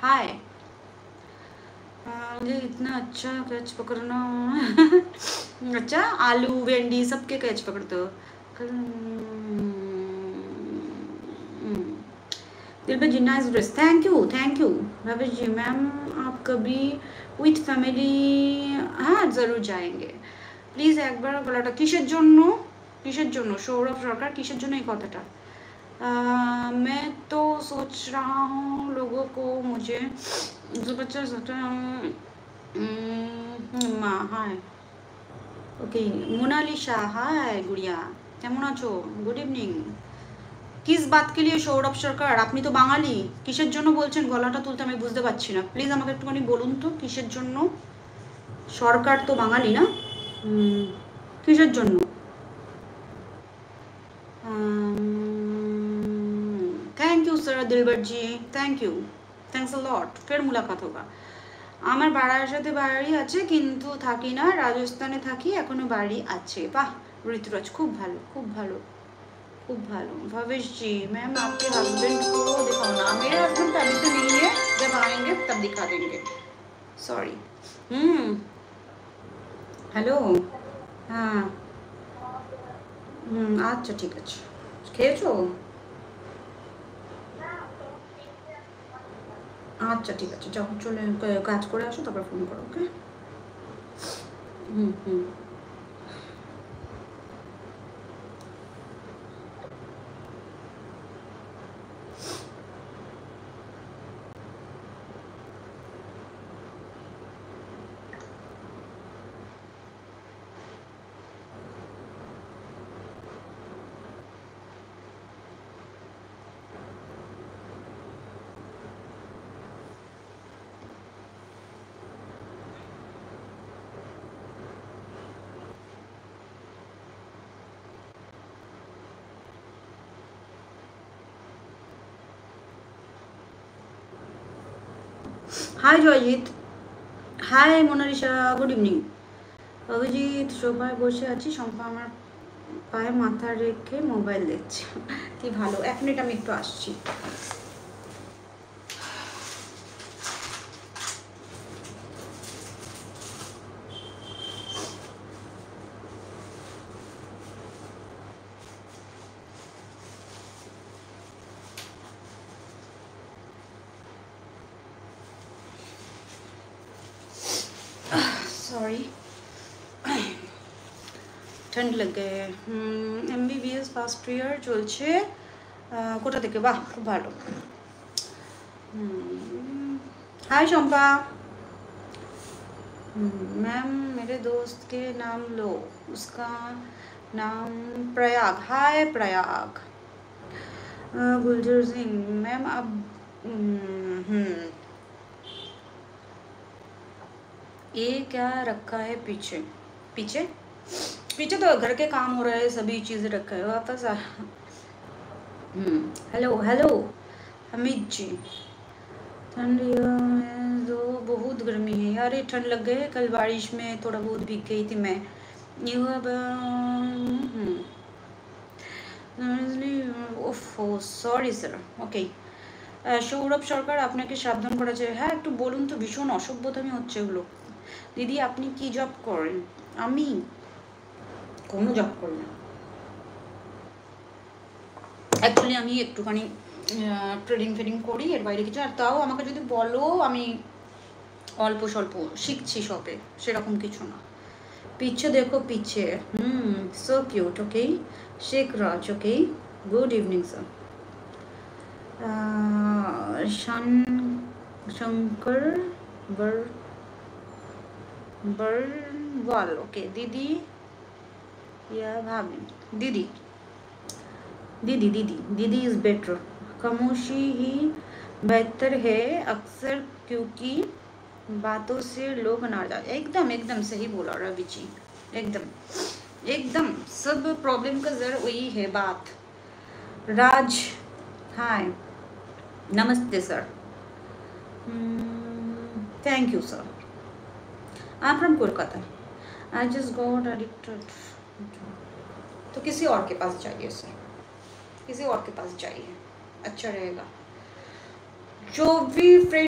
हाय। मुझे इतना अच्छा कैच पकड़ना अच्छा आलू भेंडी सबके कैच पकड़ते हो। दिल पे जिन्ना is dress, thank you Bhavesh ji. Ma'am आप कभी উইথ ফ্যামিলি? হ্যাঁ জরুর যাएंगे। প্লিজ একবার গলাটা কিসের জন্য সৌরভ সরকার কিসের জন্য এই কথাটা? मैं तो सोच रहा हूँ लोगों को मुझे जो बच्चा हाय ओके मोनालिसा हाय गुड़िया কেমন আছো? Good evening. কিস বাত কে লিয়ে সৌরভ সরকার আপনি তো বাঙালি, কিসের জন্য বলছেন গলাটা তুলতে আমি বুঝতে পারছি না, প্লিজ আমাকে একটুখানি বলুন তো কিসের জন্য? সরকার তো বাঙালি না, কিসের জন্য? Thank you sir Dilbar ji, thank you, thanks a lot. फिर मुलाकात होगा। আমার বারাসাতে বাড়ি আছে কিন্তু থাকি না, রাজস্থানে থাকি, এখনো বাড়ি আছে। বাহ ঋতুরাজ, খুব ভালো খুব ভালো खूब भालो। भवेश जी मैम आपके हस्बैंड को दिखाओ ना। मेरे हस्बैंड अभी तो नहीं है, जब आएंगे तब दिखा देंगे। सॉरी। हेलो। हाँ अच्छा ठीक আছে। খেয়েছো? আচ্ছা ঠিক আছে, যখন চলে কাজ করে আসো তারপর ফোন করো, ওকে? হুম। Hi Joyjit, hi Monalisa, good evening. Abhijit সোফায় বসে আছি, শম্পা আমার পায়ে মাথা রেখে মোবাইল দেখছে। কি ভালো, 1 মিনিট আমি একটু আসছি। সরি ঠান্ডা লেগে। MBBS ফার্স্ট ইয়ার চলছে। কোথা থেকে? বাহ খুব ভালো। हाय शंपा। मैम मेरे दोस्त के नाम लो, उसका नाम प्रयाग। हाय प्रयाग। गुलजर सिंह मैम अब ये क्या रखा है पीछे? पीछे पीछे तो घर के काम हो रहे हैं, सभी चीज़ें रखा है वापस आ। हेलो हेलो हमीद जी। ठंडियों में तो बहुत गर्मी है यार, ये ठंड लग गई। कल बारिश में थोड़ा बहुत भीग गई थी मैं। ये अब ওফো সরি স্যার। ওকে সৌরভ সরকার আপনাকে সাবধান করা যায়। হ্যাঁ একটু বলুন তো, ভীষণ অসভ্যতামি হচ্ছে এগুলো। দিদি আপনি কি জব করেন? আমি কোনো জব করি না অ্যাকচুয়ালি, আমি একটুখানি ট্রেডিং ফেডিং করি, এর বাইরে কিছু। আর তাও আমাকে যদি বলো আমি অল্প স্বল্প শিখছি সবে, সেরকম কিছু না। पीछे देखो पीछे। So cute. Okay Sheikh Raj. Okay good evening sir. Shankar Barwal. Okay दीदी या भाभी? दीदी दीदी दीदी दीदी इज बेटर। खामोशी ही बेहतर है अक्सर, क्योंकि बातों से लोग नाराज। एकदम एकदम सही बोला रवि जी, एकदम एकदम सब प्रॉब्लम का जर वही है बात। राज हाय नमस्ते sir. Thank you sir. I am from Kolkata. I just got addicted. तो किसी और के पास जाइए सर, किसी और के पास जाइए, अच्छा रहेगा। जो भी फ्रेंड